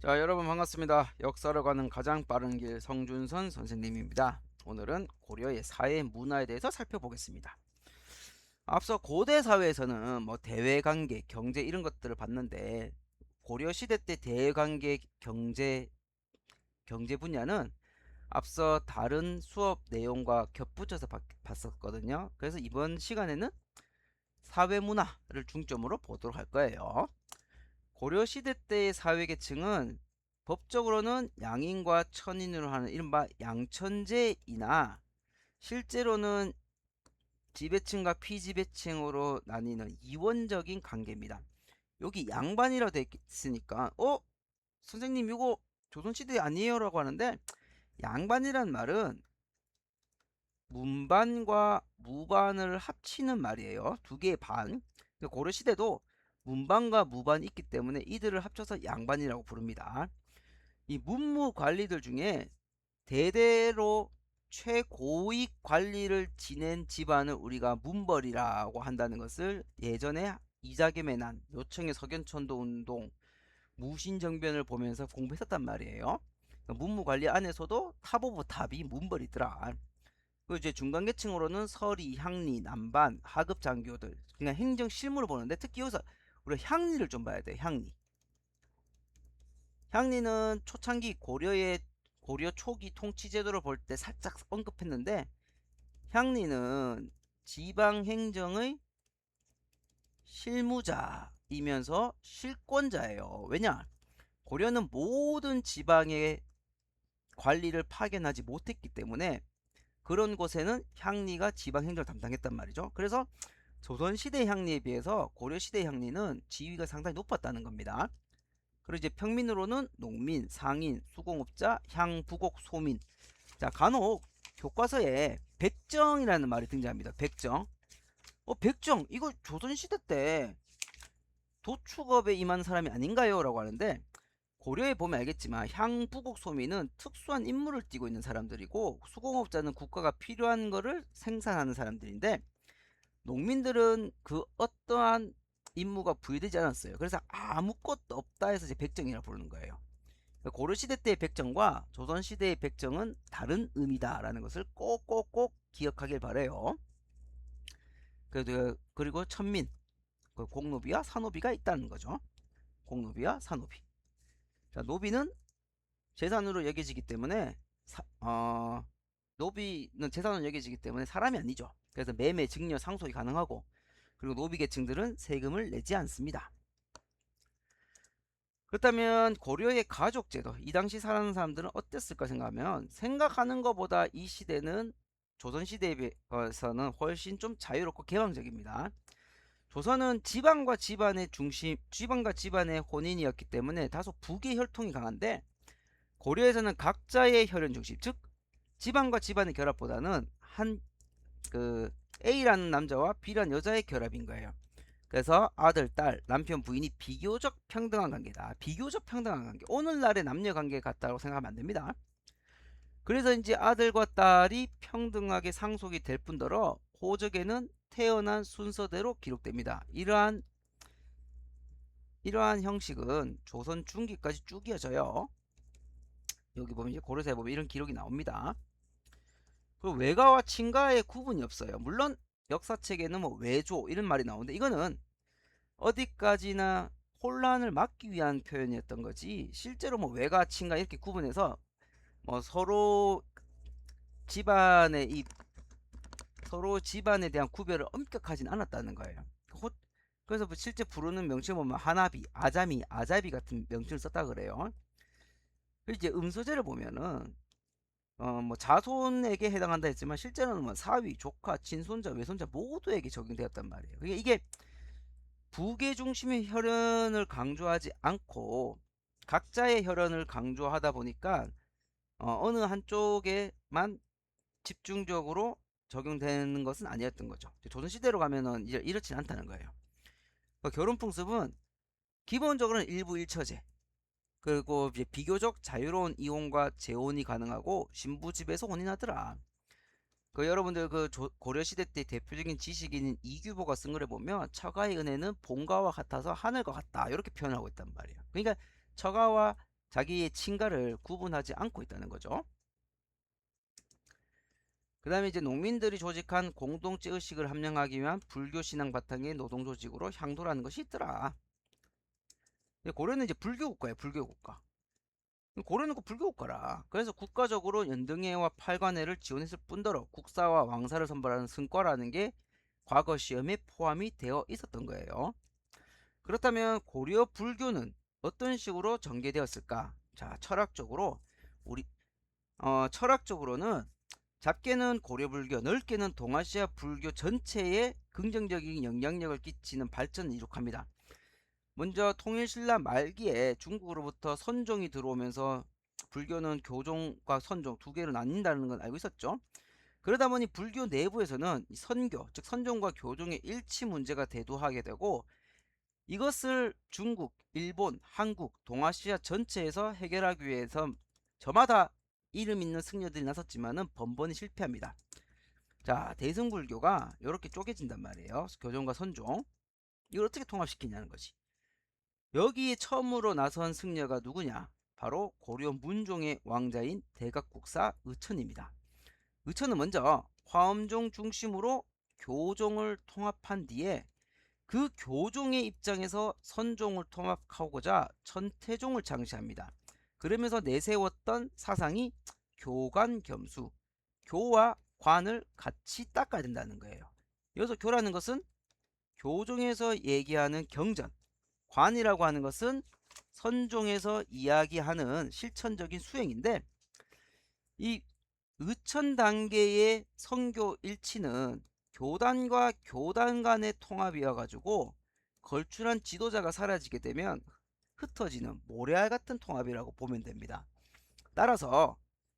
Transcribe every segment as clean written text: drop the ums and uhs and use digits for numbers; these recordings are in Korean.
자, 여러분 반갑습니다. 역사로 가는 가장 빠른 길 성준선 선생님입니다. 오늘은 고려의 사회 문화에 대해서 살펴보겠습니다. 앞서 고대 사회에서는 뭐 대외관계, 경제 이런 것들을 봤는데 고려 시대 때 대외관계, 경제 분야는 앞서 다른 수업 내용과 겹붙여서 봤었거든요. 그래서 이번 시간에는 사회 문화를 중점으로 보도록 할 거예요. 고려 시대 때의 사회 계층은 법적으로는 양인과 천인으로 하는 이른바 양천제이나 실제로는 지배층과 피지배층으로 나뉘는 이원적인 관계입니다. 여기 양반이라고 되어 있으니까 선생님 이거 조선시대 아니에요 라고 하는데, 양반이란 말은 문반과 무반을 합치는 말이에요. 두 개의 반. 고려시대도 문반과 무반이 있기 때문에 이들을 합쳐서 양반이라고 부릅니다. 이 문무 관리들 중에 대대로 최고위 관리를 지낸 집안을 우리가 문벌이라고 한다는 것을 예전에 이자겸의 난, 요청의 석연천도 운동, 무신정변을 보면서 공부했었단 말이에요. 문무 관리 안에서도 탑 오브 탑이 문벌이더라. 그리고 이제 중간계층으로는 서리, 향리, 남반, 하급 장교들, 그냥 행정 실무를 보는데 특히 여기서 우리가 향리를 좀 봐야 돼. 향리. 향리는 초창기 고려 초기 통치 제도를 볼 때 살짝 언급했는데, 향리는 지방 행정의 실무자이면서 실권자예요. 왜냐? 고려는 모든 지방의 관리를 파견하지 못했기 때문에 그런 곳에는 향리가 지방 행정을 담당했단 말이죠. 그래서 조선시대 향리에 비해서 고려시대 향리는 지위가 상당히 높았다는 겁니다. 그리고 이제 평민으로는 농민, 상인, 수공업자, 향, 부곡, 소민. 자, 간혹 교과서에 백정이라는 말이 등장합니다. 백정. 백정, 이거 조선시대 때 도축업에 임한 사람이 아닌가요? 라고 하는데, 고려에 보면 알겠지만 향, 부곡, 소민은 특수한 임무를 띠고 있는 사람들이고, 수공업자는 국가가 필요한 거를 생산하는 사람들인데, 농민들은 그 어떠한 임무가 부여되지 않았어요. 그래서 아무것도 없다 해서 이제 백정이라 부르는 거예요. 고려시대 때의 백정과 조선시대의 백정은 다른 의미다라는 것을 꼭꼭꼭 기억하길 바래요. 그리고 천민, 공노비와 사노비가 있다는 거죠. 공노비와 사노비. 자, 노비는 재산으로 여겨지기 때문에 노비는 재산으로 여겨지기 때문에 사람이 아니죠. 그래서 매매, 증여, 상속이 가능하고, 그리고 노비 계층들은 세금을 내지 않습니다. 그렇다면 고려의 가족제도, 이 당시 살아가는 사람들은 어땠을까 생각하면, 생각하는 것보다 이 시대는 조선시대에 비해서는 훨씬 좀 자유롭고 개방적입니다. 조선은 지방과 집안의 혼인이었기 때문에 다소 부계 혈통이 강한데, 고려에서는 각자의 혈연 중심, 즉 지방과 집안의 결합보다는 그 A라는 남자와 B라는 여자의 결합인 거예요. 그래서 아들, 딸, 남편, 부인이 비교적 평등한 관계다. 비교적 평등한 관계. 오늘날의 남녀 관계 같다고 생각하면 안 됩니다. 그래서 이제 아들과 딸이 평등하게 상속이 될 뿐더러 호적에는 태어난 순서대로 기록됩니다. 이러한 형식은 조선 중기까지 쭉 이어져요. 여기 보면 이제 고려사에 보면 이런 기록이 나옵니다. 그리고 외가와 친가의 구분이 없어요. 물론 역사책에는 뭐 외조 이런 말이 나오는데, 이거는 어디까지나 혼란을 막기 위한 표현이었던 거지, 실제로 뭐 외가 친가 이렇게 구분해서 뭐 집안의 이 서로 집안에 대한 구별을 엄격하진 않았다는 거예요. 그래서 뭐 실제 부르는 명칭 보면 하나비, 아자비 같은 명칭을 썼다 그래요. 그리고 이제 음소제를 보면은 뭐 자손에게 해당한다 했지만 실제로는 뭐 사위, 조카, 친손자, 외손자 모두에게 적용되었단 말이에요. 그러니까 이게 부계 중심의 혈연을 강조하지 않고 각자의 혈연을 강조하다 보니까 어느 한쪽에만 집중적으로 적용되는 것은 아니었던 거죠. 조선시대로 가면은 이렇진 않다는 거예요. 결혼 풍습은 기본적으로는 일부일처제, 그리고 이제 비교적 자유로운 이혼과 재혼이 가능하고 신부집에서 혼인하더라. 여러분들 고려시대 때 대표적인 지식인 이규보가 쓴 글에 보면 처가의 은혜는 본가와 같아서 하늘과 같다 이렇게 표현하고 있단 말이에요. 그러니까 처가와 자기의 친가를 구분하지 않고 있다는 거죠. 그 다음에 이제 농민들이 조직한 공동체 의식을 함양하기 위한 불교 신앙 바탕의 노동조직으로 향도라는 것이 있더라. 고려는 이제 불교 국가예요. 불교 국가. 고려는 그 불교 국가라. 그래서 국가적으로 연등회와 팔관회를 지원했을 뿐더러 국사와 왕사를 선발하는 승과라는 게 과거 시험에 포함이 되어 있었던 거예요. 그렇다면 고려 불교는 어떤 식으로 전개되었을까? 자, 철학적으로는 작게는 고려 불교, 넓게는 동아시아 불교 전체에 긍정적인 영향력을 끼치는 발전을 이룩합니다. 먼저 통일신라 말기에 중국으로부터 선종이 들어오면서 불교는 교종과 선종 두 개로 나뉜다는 건 알고 있었죠. 그러다 보니 불교 내부에서는 선교, 즉 선종과 교종의 일치 문제가 대두하게 되고, 이것을 중국, 일본, 한국, 동아시아 전체에서 해결하기 위해서 저마다 이름 있는 승려들이 나섰지만은 번번이 실패합니다. 자, 대승불교가 이렇게 쪼개진단 말이에요. 교종과 선종. 이걸 어떻게 통합시키냐는 거지. 여기에 처음으로 나선 승려가 누구냐? 바로 고려 문종의 왕자인 대각국사 의천입니다. 의천은 먼저 화엄종 중심으로 교종을 통합한 뒤에 그 교종의 입장에서 선종을 통합하고자 천태종을 창시합니다. 그러면서 내세웠던 사상이 교관겸수, 교와 관을 같이 닦아야 된다는 거예요. 여기서 교라는 것은 교종에서 얘기하는 경전, 관이라고 하는 것은 선종에서 이야기하는 실천적인 수행인데, 이 의천 단계의 선교 일치는 교단과 교단 간의 통합이어 가지고 걸출한 지도자가 사라지게 되면 흩어지는 모래알 같은 통합이라고 보면 됩니다. 따라서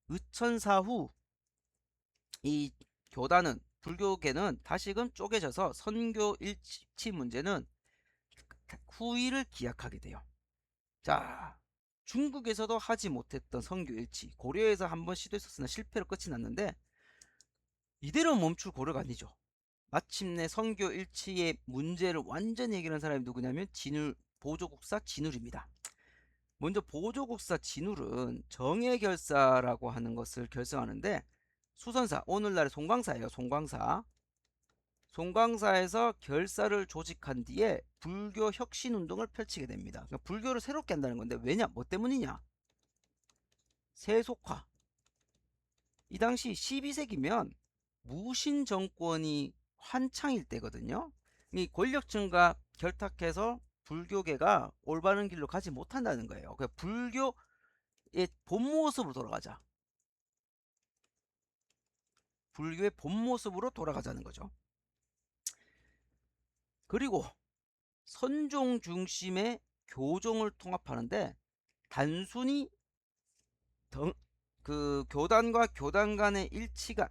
의천사 후 이 교단은, 불교계는 다시금 쪼개져서 선교 일치 문제는 후위를 기약하게 돼요. 자, 중국에서도 하지 못했던 선교 일치, 고려에서 한번 시도했었으나 실패로 끝이 났는데 이대로 멈출 고려가 아니죠. 마침내 선교 일치의 문제를 완전히 해결한 사람이 누구냐면 보조국사 진울입니다. 먼저 보조국사 진울은 정예결사라고 하는 것을 결성하는데, 수선사, 오늘날의 송광사예요. 송광사에서 결사를 조직한 뒤에 불교 혁신운동을 펼치게 됩니다. 그러니까 불교를 새롭게 한다는 건데, 왜냐? 뭐 때문이냐? 세속화. 이 당시 12세기면 무신 정권이 한창일 때거든요. 이 권력층과 결탁해서 불교계가 올바른 길로 가지 못한다는 거예요. 그러니까 불교의 본 모습으로 돌아가자. 불교의 본 모습으로 돌아가자는 거죠. 그리고 선종 중심의 교종을 통합하는데, 단순히 그 교단과 교단 간의 일치가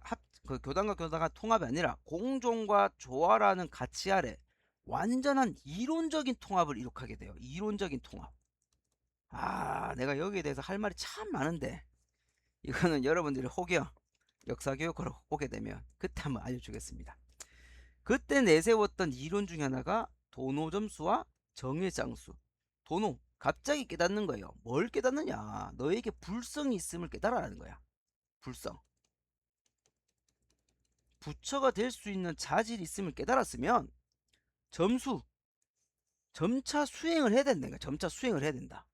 교단과 교단 간 통합이 아니라 공존과 조화라는 가치 아래 완전한 이론적인 통합을 이룩하게 돼요. 이론적인 통합. 내가 여기에 대해서 할 말이 참 많은데 이거는 여러분들이 혹여 역사교육을 오게 되면 그때 한번 알려주겠습니다. 그때 내세웠던 이론 중에 하나가 도노점수와 정예장수. 도노, 갑자기 깨닫는 거예요. 뭘 깨닫느냐? 너에게 불성이 있음을 깨달아라는 거야. 불성. 부처가 될 수 있는 자질이 있음을 깨달았으면 점수, 점차 수행을 해야 된다는 거야. 점차 수행을 해야 된다.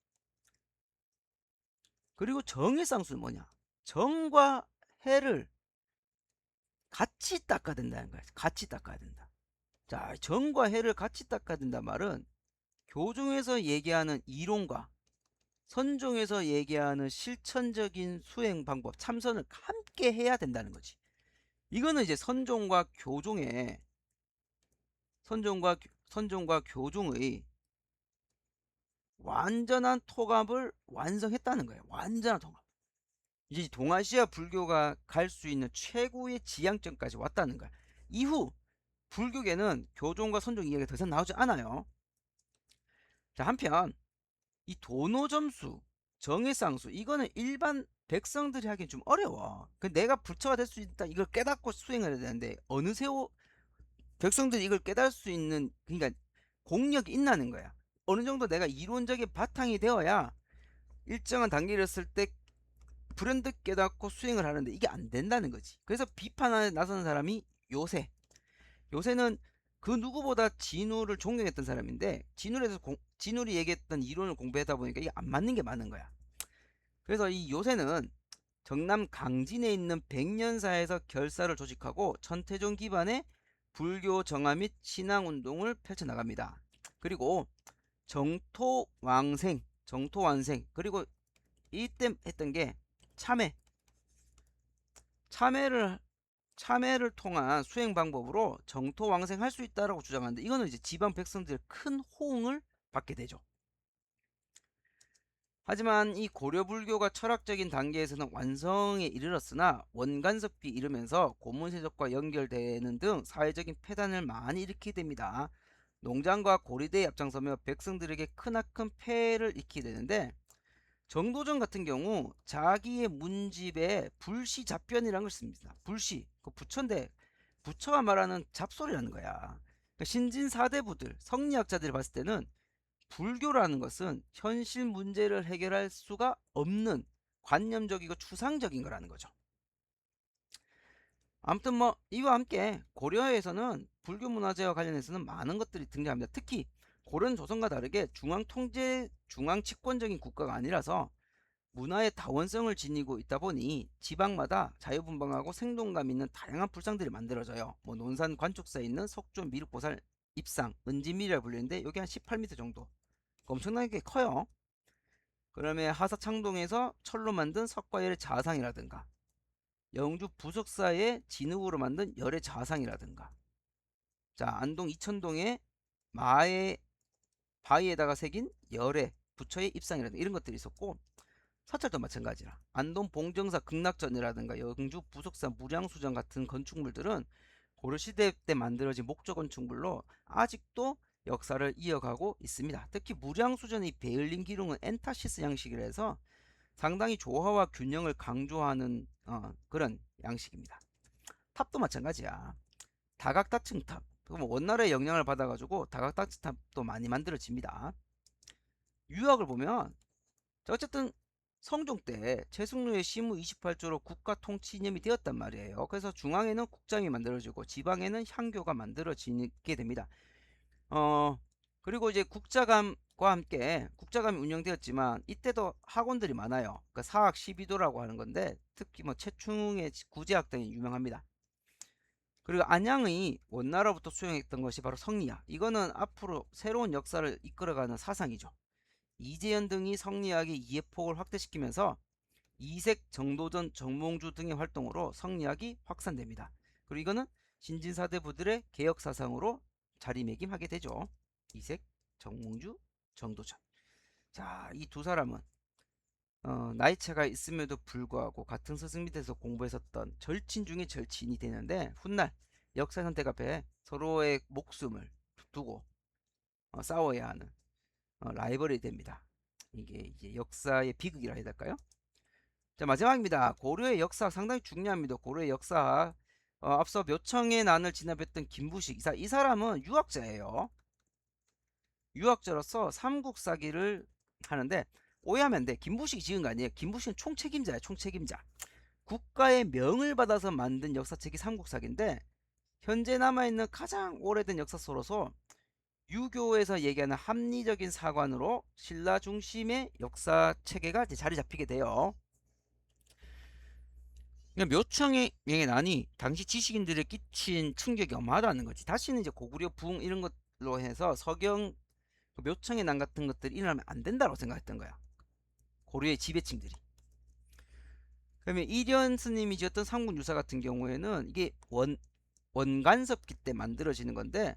그리고 정의상수는 뭐냐? 정과 해를 같이 닦아야 된다는 거야. 같이 닦아야 된다. 자, 정과 해를 같이 닦아야 된다 말은 교종에서 얘기하는 이론과 선종에서 얘기하는 실천적인 수행 방법, 참선을 함께 해야 된다는 거지. 이거는 이제 선종과 교종의 완전한 통합을 완성했다는 거예요. 완전한 통합. 이제 동아시아 불교가 갈 수 있는 최고의 지향점까지 왔다는 거야. 이후 불교계는 교종과 선종 이야기가 더 이상 나오지 않아요. 자, 한편 이 도노점수, 정의상수, 이거는 일반 백성들이 하기엔 좀 어려워. 내가 부처가 될 수 있다, 이걸 깨닫고 수행을 해야 되는데 어느 세월 백성들이 이걸 깨달을 수 있는, 그러니까 공력이 있나는 거야. 어느 정도 내가 이론적인 바탕이 되어야 일정한 단계를 했을 때 불현듯 깨닫고 수행을 하는데 이게 안 된다는 거지. 그래서 비판에 나서는 사람이 요새. 요새는 그 누구보다 진우를 존경했던 사람인데 진우이 얘기했던 이론을 공부하다 보니까 이게 안 맞는 게 많은 거야. 그래서 이 요새는 경남 강진에 있는 백년사에서 결사를 조직하고 천태종 기반의 불교 정화 및 신앙 운동을 펼쳐나갑니다. 그리고 정토완생, 그리고 이때 했던 게 참회, 참회를 참회를 통한 수행 방법으로 정토왕생할 수 있다라고 주장하는데 이거는 이제 지방 백성들의 큰 호응을 받게 되죠. 하지만 이 고려 불교가 철학적인 단계에서는 완성에 이르렀으나 원간섭기 이르면서 고문세족과 연결되는 등 사회적인 폐단을 많이 일으키게 됩니다. 농장과 고리대에 앞장서며 백성들에게 크나큰 폐해를 입히게 되는데 정도전 같은 경우 자기의 문집에 불시잡변이라는 걸 씁니다. 불시, 그 부처인데 부처가 말하는 잡소리라는 거야. 그러니까 신진 사대부들, 성리학자들이 봤을 때는 불교라는 것은 현실 문제를 해결할 수가 없는 관념적이고 추상적인 거라는 거죠. 아무튼 뭐 이와 함께 고려에서는 불교 문화재와 관련해서는 많은 것들이 등장합니다. 특히 고려는 조선과 다르게 중앙 집권적인 국가가 아니라서 문화의 다원성을 지니고 있다 보니 지방마다 자유분방하고 생동감 있는 다양한 불상들이 만들어져요. 뭐 논산 관축사에 있는 석조 미륵보살 입상, 은지밀이라 불리는데 여기 한 18m 정도. 엄청나게 커요. 그다음에 하사창동에서 철로 만든 석가열의 자상이라든가 영주 부석사의 진흙으로 만든 열의 자상이라든가 자 안동 이천동의 마의 바위에다가 새긴 열의 부처의 입상이라든가 이런 것들이 있었고 사찰도 마찬가지라 안동 봉정사 극락전이라든가 영주 부석사 무량수전 같은 건축물들은 고려시대 때 만들어진 목조 건축물로 아직도 역사를 이어가고 있습니다. 특히 무량수전의 베을린 기둥은 엔타시스 양식이라 해서 상당히 조화와 균형을 강조하는 그런 양식입니다. 탑도 마찬가지야. 다각다층탑. 원나라의 영향을 받아가지고 다각다층탑도 많이 만들어집니다. 유학을 보면 어쨌든 성종 때 최승로의 시무 28조로 국가 통치 이념이 되었단 말이에요. 그래서 중앙에는 국장이 만들어지고 지방에는 향교가 만들어지게 됩니다. 그리고 이제 국자감과 함께 국자감이 운영되었지만 이때도 학원들이 많아요. 그러니까 사학 12도라고 하는 건데 특히 뭐 최충의 구제학 등이 유명합니다. 그리고 안양의 원나라부터 수용했던 것이 바로 성리학. 이거는 앞으로 새로운 역사를 이끌어가는 사상이죠. 이재현 등이 성리학의 이해폭을 확대시키면서 이색, 정도전, 정몽주 등의 활동으로 성리학이 확산됩니다. 그리고 이거는 신진사대부들의 개혁사상으로 자리매김하게 되죠. 이색, 정몽주, 정도전. 자, 이 두 사람은 나이 차가 있음에도 불구하고 같은 스승 밑에서 공부했었던 절친 중에 절친이 되는데 훗날 역사 선택 앞에 서로의 목숨을 두고 싸워야 하는 라이벌이 됩니다. 이게 이제 역사의 비극이라 해야 될까요? 자, 마지막입니다. 고려의 역사 상당히 중요합니다. 고려의 역사 앞서 묘청의 난을 진압했던 김부식 이 사람은 유학자예요. 유학자로서 삼국사기를 하는데 오해하면 안 돼. 김부식이 지은 거 아니에요. 김부식은 총책임자야, 총책임자. 국가의 명을 받아서 만든 역사책이 삼국사기인데 현재 남아있는 가장 오래된 역사서로서 유교에서 얘기하는 합리적인 사관으로 신라 중심의 역사 체계가 자리 잡히게 돼요. 그러니까 묘청의 난이 당시 지식인들에 끼친 충격이 어마하다는 거지. 다시는 이제 고구려 부흥 이런 것로 해서 서경 묘청의 난 같은 것들이 일어나면 안 된다고 생각했던 거야. 고려의 지배층들이. 그러면 이련 스님이 지었던 삼국유사 같은 경우에는 이게 원간섭기 때 만들어지는 건데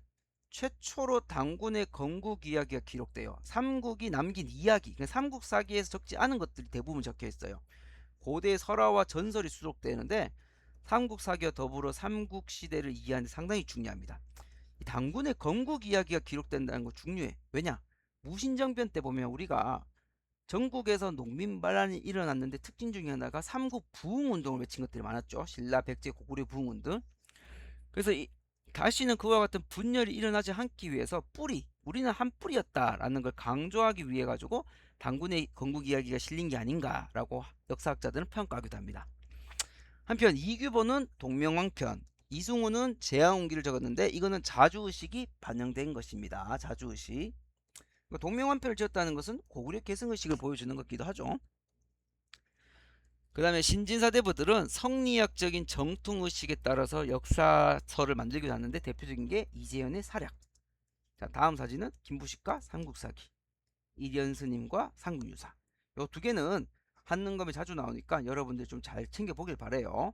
최초로 당군의 건국 이야기가 기록돼요. 삼국이 남긴 이야기, 삼국사기에서 적지 않은 것들이 대부분 적혀 있어요. 고대 설화와 전설이 수록되는데 삼국사기와 더불어 삼국시대를 이해하는 데 상당히 중요합니다. 이 당군의 건국 이야기가 기록된다는 거 중요해. 왜냐? 무신정변 때 보면 우리가 전국에서 농민 반란이 일어났는데 특징 중에 하나가 삼국 부흥운동을 외친 것들이 많았죠. 신라, 백제, 고구려 부흥운동. 그래서 다시는 그와 같은 분열이 일어나지 않기 위해서 뿌리, 우리는 한 뿌리였다라는 걸 강조하기 위해 가지고 당군의 건국 이야기가 실린 게 아닌가라고 역사학자들은 평가하기도 합니다. 한편 이규보는 동명왕편, 이승우는 제왕운기를 적었는데 이거는 자주의식이 반영된 것입니다. 자주의식. 동명왕편을 지었다는 것은 고구려 계승의식을 보여주는 것기도 하죠. 그 다음에 신진사대부들은 성리학적인 정통의식에 따라서 역사서를 만들기도 하는데 대표적인 게 이재현의 사략. 자, 다음 사진은 김부식과 삼국사기, 이련스님과 삼국유사. 요 두 개는 한능검에 자주 나오니까 여러분들 좀 잘 챙겨보길 바래요.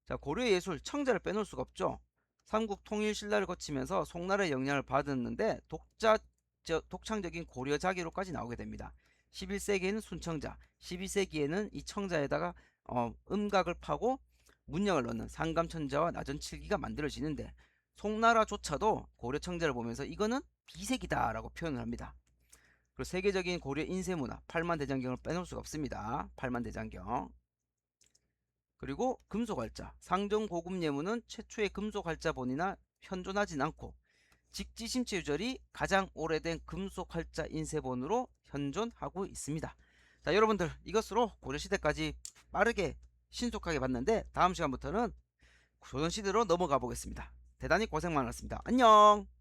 자, 고려의 예술 청자를 빼놓을 수가 없죠. 삼국 통일 신라를 거치면서 송나라의 영향을 받았는데 독창적인 고려 자기로까지 나오게 됩니다. 11세기에는 순청자, 12세기에는 이 청자에다가 음각을 파고 문양을 넣는 상감천자와 나전칠기가 만들어지는데 송나라조차도 고려 청자를 보면서 이거는 비색이다 라고 표현을 합니다. 그리고 세계적인 고려 인쇄문화 팔만대장경을 빼놓을 수가 없습니다. 팔만대장경. 그리고 금속활자, 상정고급 예문은 최초의 금속활자본이나 현존하진 않고 직지심체 유절이 가장 오래된 금속활자 인쇄본으로 현존하고 있습니다. 자, 여러분들 이것으로 고려시대까지 빠르게 신속하게 봤는데 다음 시간부터는 조선시대로 넘어가 보겠습니다. 대단히 고생 많았습니다. 안녕.